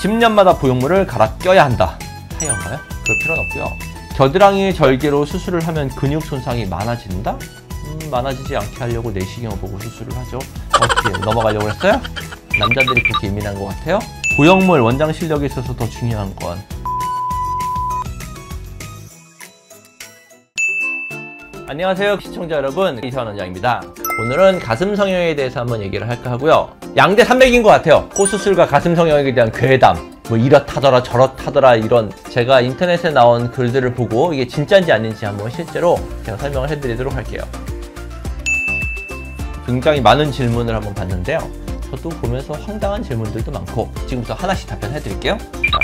10년마다 보형물을 갈아 껴야 한다. 타이어인가요? 그럴 필요는 없고요. 겨드랑이 절개로 수술을 하면 근육 손상이 많아진다? 많아지지 않게 하려고 내시경을 보고 수술을 하죠. 어떻게 넘어가려고 했어요? 남자들이 그렇게 예민한 것 같아요? 보형물 원장 실력에 있어서 더 중요한 건 안녕하세요 시청자 여러분, 이사원 원장입니다. 오늘은 가슴 성형에 대해서 한번 얘기를 할까 하고요. 양대 산맥인 것 같아요. 코 수술과 가슴 성형에 대한 괴담, 뭐 이렇다더라 저렇다더라, 이런 제가 인터넷에 나온 글들을 보고 이게 진짜인지 아닌지 한번 실제로 제가 설명을 해드리도록 할게요. 굉장히 많은 질문을 한번 봤는데요. 저도 보면서 황당한 질문들도 많고 지금부터 하나씩 답변해 드릴게요.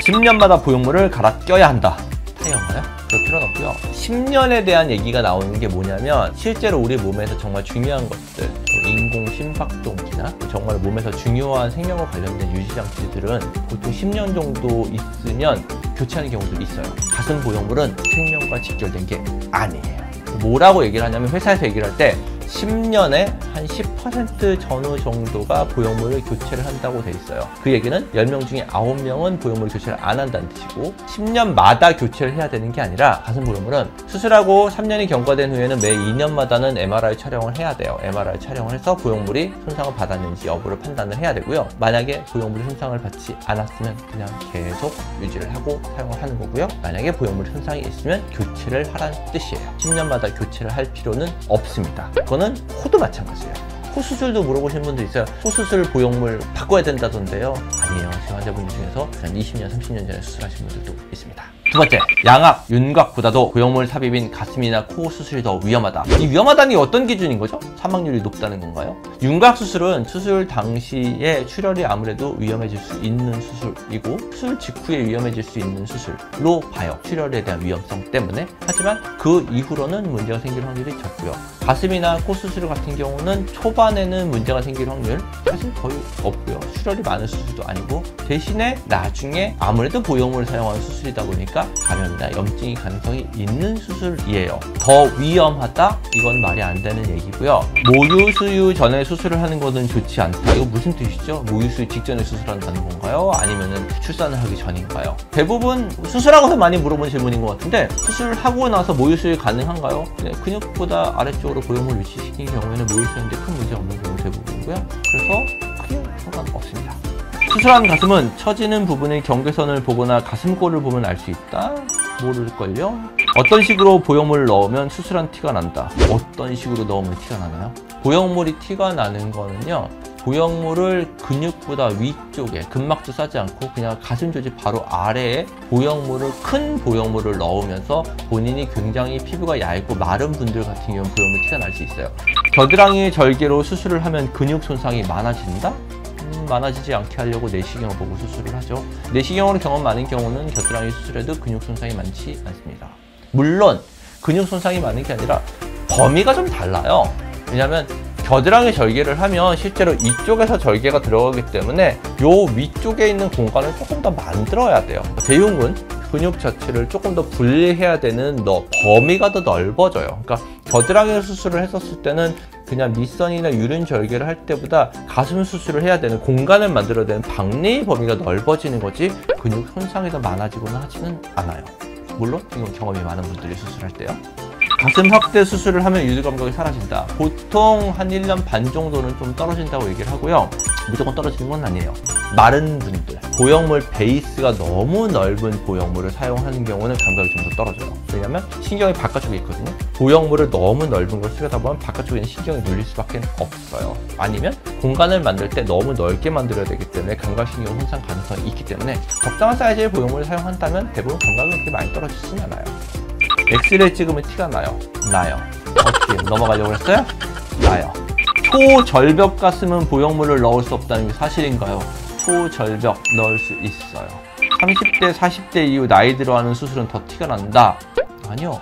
10년마다 보형물을 갈아 껴야 한다. 타이어인가요? 그럴 필요는 없고요. 10년에 대한 얘기가 나오는 게 뭐냐면 실제로 우리 몸에서 정말 중요한 것들, 인공 심박동기나 정말 몸에서 중요한 생명과 관련된 유지장치들은 보통 10년 정도 있으면 교체하는 경우도 있어요. 가슴 보형물은 생명과 직결된 게 아니에요. 뭐라고 얘기를 하냐면 회사에서 얘기를 할 때 10년에 한 10% 전후 정도가 보형물을 교체를 한다고 돼 있어요. 그 얘기는 10명 중에 9명은 보형물 교체를 안 한다는 뜻이고 10년마다 교체를 해야 되는 게 아니라 가슴 보형물은 수술하고 3년이 경과된 후에는 매 2년마다는 MRI 촬영을 해야 돼요. MRI 촬영을 해서 보형물이 손상을 받았는지 여부를 판단을 해야 되고요. 만약에 보형물이 손상을 받지 않았으면 그냥 계속 유지를 하고 사용을 하는 거고요. 만약에 보형물 손상이 있으면 교체를 하라는 뜻이에요. 10년마다 교체를 할 필요는 없습니다. 그거는 코도 마찬가지예요. 코 수술도 물어보시는 분도 있어요. 코 수술 보형물 바꿔야 된다던데요. 아니에요. 제 환자분들 중에서 한 20년, 30년 전에 수술하신 분들도 있습니다. 두 번째, 양악, 윤곽보다도 보형물 삽입인 가슴이나 코 수술이 더 위험하다. 이 위험하다는 게 어떤 기준인 거죠? 사망률이 높다는 건가요? 윤곽 수술은 수술 당시에 출혈이 아무래도 위험해질 수 있는 수술이고 수술 직후에 위험해질 수 있는 수술로 봐요. 출혈에 대한 위험성 때문에. 하지만 그 이후로는 문제가 생길 확률이 적고요. 가슴이나 코 수술 같은 경우는 초반에는 문제가 생길 확률 사실 거의 없고요. 출혈이 많은 수술도 아니고 대신에 나중에 아무래도 보형물을 사용하는 수술이다 보니까 감염이나 염증이 가능성이 있는 수술이에요. 더 위험하다? 이건 말이 안 되는 얘기고요. 모유 수유 전에 수술을 하는 거는 좋지 않다. 이거 무슨 뜻이죠? 모유 수유 직전에 수술한다는 건가요? 아니면은 출산을 하기 전인가요? 대부분 수술하고서 많이 물어본 질문인 것 같은데 수술하고 나서 모유 수유 가능한가요? 근육보다 아래쪽으로 보형물 위치시킨 경우에는 모유 수유인데 큰 문제 없는 경우 대부분이고요. 그래서 크게 상관없습니다. 수술한 가슴은 처지는 부분의 경계선을 보거나 가슴골을 보면 알 수 있다? 모를걸요? 어떤 식으로 보형물을 넣으면 수술한 티가 난다. 어떤 식으로 넣으면 티가 나나요? 보형물이 티가 나는 거는요, 보형물을 근육보다 위쪽에, 근막도 싸지 않고 그냥 가슴 조직 바로 아래에 큰 보형물을 넣으면서 본인이 굉장히 피부가 얇고 마른 분들 같은 경우는 보형물 티가 날 수 있어요. 겨드랑이 절개로 수술을 하면 근육 손상이 많아진다? 많아지지 않게 하려고 내시경을 보고 수술을 하죠. 내시경으로 경험 많은 경우는 겨드랑이 수술에도 근육 손상이 많지 않습니다. 물론 근육 손상이 많은 게 아니라 범위가 좀 달라요. 왜냐하면 겨드랑이 절개를 하면 실제로 이쪽에서 절개가 들어가기 때문에 요 위쪽에 있는 공간을 조금 더 만들어야 돼요. 대흉근 근육 자체를 조금 더 분리해야 되는 범위가 더 넓어져요. 그러니까 겨드랑이 수술을 했었을 때는 그냥 밑선이나 유륜 절개를 할 때보다 가슴 수술을 해야 되는 공간을 만들어야 되는 박리의 범위가 넓어지는 거지 근육 손상이 더 많아지거나 하지는 않아요. 물론 이건 경험이 많은 분들이 수술할 때요. 가슴 확대 수술을 하면 유두 감각이 사라진다. 보통 한 1년 반 정도는 좀 떨어진다고 얘기를 하고요. 무조건 떨어지는 건 아니에요. 마른 분들, 보형물 베이스가 너무 넓은 보형물을 사용하는 경우는 감각이 좀 더 떨어져요. 왜냐면 신경이 바깥쪽에 있거든요. 보형물을 너무 넓은 걸 쓰려다 보면 바깥쪽에 있는 신경이 눌릴 수밖에 없어요. 아니면 공간을 만들 때 너무 넓게 만들어야 되기 때문에 감각신경 손상 가능성이 있기 때문에 적당한 사이즈의 보형물을 사용한다면 대부분 감각이 그렇게 많이 떨어지진 않아요. 엑스레이 찍으면 티가 나요? 나요. 어떻게 넘어가려고 했어요? 나요. 초절벽 가슴은 보형물을 넣을 수 없다는 게 사실인가요? 초절벽 넣을 수 있어요. 30대, 40대 이후 나이 들어가는 수술은 더 티가 난다? 아니요.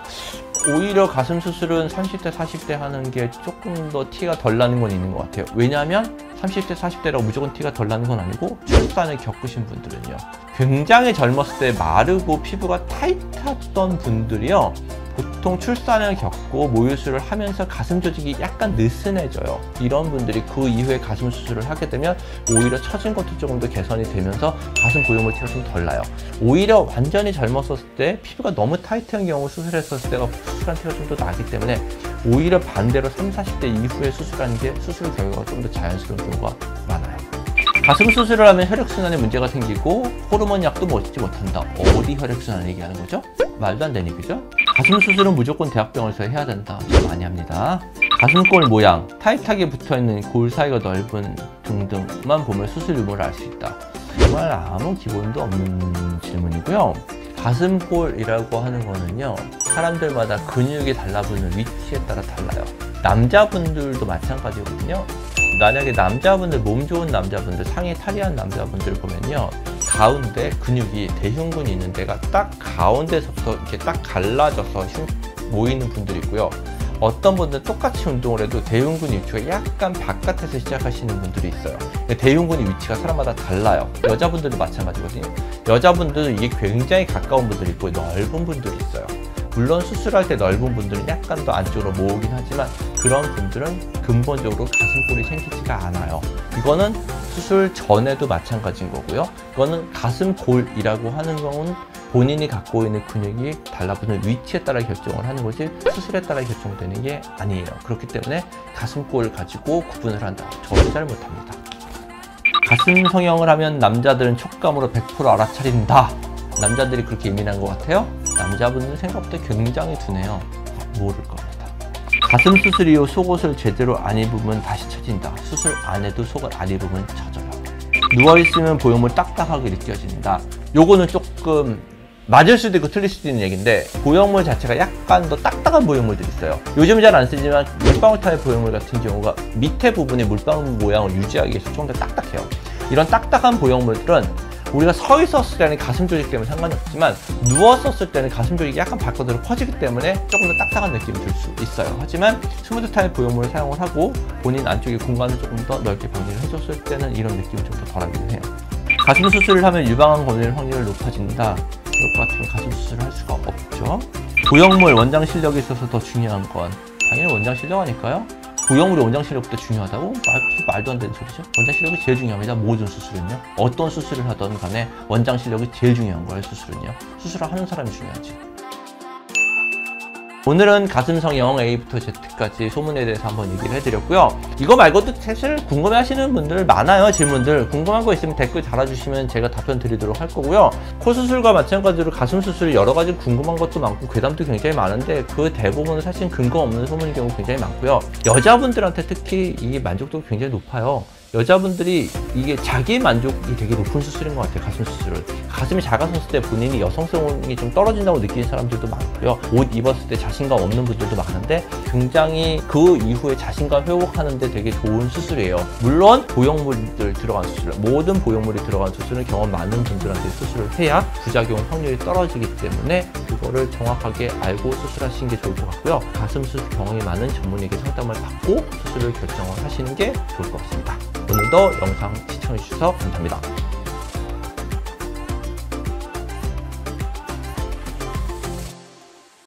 오히려 가슴 수술은 30대, 40대 하는 게 조금 더 티가 덜 나는 건 있는 것 같아요. 왜냐하면 30대, 40대라고 무조건 티가 덜 나는 건 아니고 출산을 겪으신 분들은요, 굉장히 젊었을 때 마르고 피부가 타이트했던 분들이요, 보통 출산을 겪고 모유수를 하면서 가슴 조직이 약간 느슨해져요. 이런 분들이 그 이후에 가슴 수술을 하게 되면 오히려 처진 것도 조금 더 개선이 되면서 가슴 보형물 티가 좀 덜 나요. 오히려 완전히 젊었을 때 피부가 너무 타이트한 경우 수술했었을 때가 수술한 티가 좀 더 나기 때문에 오히려 반대로 30, 40대 이후에 수술하는 게 수술 결과가 좀 더 자연스러운 경우가 많아요. 가슴 수술을 하면 혈액순환에 문제가 생기고 호르몬 약도 먹지 못한다. 어디 혈액순환을 얘기하는 거죠? 말도 안 되는 얘기죠? 가슴 수술은 무조건 대학병원에서 해야 된다. 좀 많이 합니다. 가슴골 모양, 타이트하게 붙어있는 골 사이가 넓은 등등만 보면 수술 유무를 알 수 있다. 정말 아무 기본도 없는 질문이고요. 가슴골이라고 하는 거는요, 사람들마다 근육이 달라붙는 위치에 따라 달라요. 남자분들도 마찬가지거든요. 만약에 남자분들, 몸 좋은 남자분들, 상의 탈의한 남자분들 보면요, 가운데 근육이 대흉근이 있는 데가 딱 가운데서부터 이렇게 딱 갈라져서 모이는 분들이 있고요. 어떤 분들은 똑같이 운동을 해도 대흉근 위치가 약간 바깥에서 시작하시는 분들이 있어요. 대흉근의 위치가 사람마다 달라요. 여자분들도 마찬가지거든요. 여자분들은 이게 굉장히 가까운 분들이 있고 넓은 분들이 있어요. 물론 수술할 때 넓은 분들은 약간 더 안쪽으로 모으긴 하지만 그런 분들은 근본적으로 가슴골이 생기지가 않아요. 이거는 수술 전에도 마찬가지인 거고요. 이거는 가슴골이라고 하는 경우는 본인이 갖고 있는 근육이 달라붙는 위치에 따라 결정을 하는 거지 수술에 따라 결정되는 게 아니에요. 그렇기 때문에 가슴골을 가지고 구분을 한다. 저는 잘 못합니다. 가슴 성형을 하면 남자들은 촉감으로 100% 알아차린다. 남자들이 그렇게 예민한 것 같아요? 남자분들은 생각보다 굉장히 둔해요. 모를 겁니다. 가슴 수술 이후 속옷을 제대로 안 입으면 다시 처진다. 수술 안 해도 속을 안 입으면 처져요. 누워있으면 보형물 딱딱하게 느껴진다. 요거는 조금 맞을 수도 있고 틀릴 수도 있는 얘기인데, 보형물 자체가 약간 더 딱딱한 보형물들이 있어요. 요즘 잘 안 쓰지만 물방울 타입 보형물 같은 경우가 밑에 부분에 물방울 모양을 유지하기 위해서 좀 더 딱딱해요. 이런 딱딱한 보형물들은 우리가 서 있었을 때는 가슴 조직 때문에 상관이 없지만 누웠었을 때는 가슴 조직이 약간 바깥으로 퍼지기 때문에 조금 더 딱딱한 느낌이 들 수 있어요. 하지만 스무드 타입 보형물을 사용을 하고 본인 안쪽의 공간을 조금 더 넓게 방지를 해줬을 때는 이런 느낌이 좀 더 덜하기도 해요. 가슴 수술을 하면 유방암 걸릴 확률이 높아진다. 그럴 것 같으면 가슴 수술을 할 수가 없죠. 보형물 원장 실력에 있어서 더 중요한 건 당연히 원장 실력 아닐까요? 보형물이 원장 실력보다 중요하다고? 말도 안 되는 소리죠. 원장 실력이 제일 중요합니다. 모든 수술은요. 어떤 수술을 하든 간에 원장 실력이 제일 중요한 거예요. 수술은요. 수술을 하는 사람이 중요하지. 오늘은 가슴 성형 A부터 Z까지 소문에 대해서 한번 얘기를 해드렸고요. 이거 말고도 사실 궁금해 하시는 분들 많아요. 질문들 궁금한 거 있으면 댓글 달아주시면 제가 답변 드리도록 할 거고요. 코 수술과 마찬가지로 가슴 수술이 여러 가지 궁금한 것도 많고 괴담도 굉장히 많은데 그 대부분은 사실 근거 없는 소문인 경우 굉장히 많고요. 여자분들한테 특히 이게 만족도가 굉장히 높아요. 여자분들이 이게 자기 만족이 되게 높은 수술인 것 같아요. 가슴 수술을. 가슴이 작아졌을 때 본인이 여성성이 좀 떨어진다고 느끼는 사람들도 많고요. 옷 입었을 때 자신감 없는 분들도 많은데 굉장히 그 이후에 자신감 회복하는데 되게 좋은 수술이에요. 물론 보형물들 들어간 수술, 모든 보형물이 들어간 수술은 경험 많은 분들한테 수술을 해야 부작용 확률이 떨어지기 때문에 그거를 정확하게 알고 수술하시는 게 좋을 것 같고요. 가슴 수술 경험이 많은 전문의에게 상담을 받고 수술을 결정을 하시는 게 좋을 것 같습니다. 오늘도 영상 시청해주셔서 감사합니다.